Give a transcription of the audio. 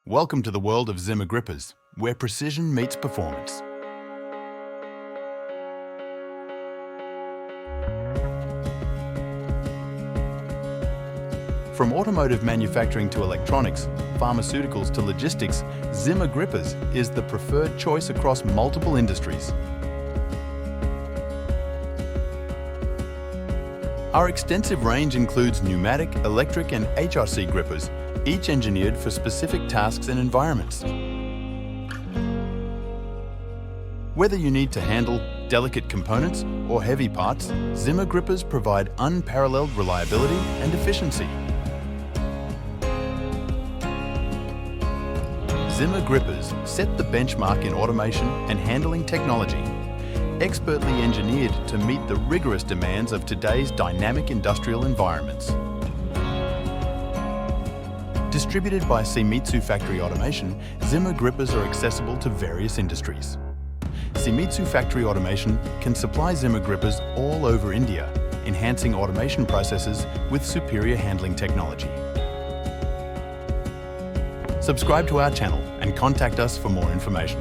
Welcome to the world of Zimmer grippers, where precision meets performance. From automotive manufacturing to electronics, pharmaceuticals to logistics, Zimmer grippers is the preferred choice across multiple industries. Our extensive range includes pneumatic, electric and HRC grippers, each engineered for specific tasks and environments. Whether you need to handle delicate components or heavy parts, Zimmer grippers provide unparalleled reliability and efficiency. Zimmer grippers set the benchmark in automation and handling technology, expertly engineered to meet the rigorous demands of today's dynamic industrial environments. Distributed by Seimitsu Factory Automation, Zimmer grippers are accessible to various industries. Seimitsu Factory Automation can supply Zimmer grippers all over India, enhancing automation processes with superior handling technology. Subscribe to our channel and contact us for more information.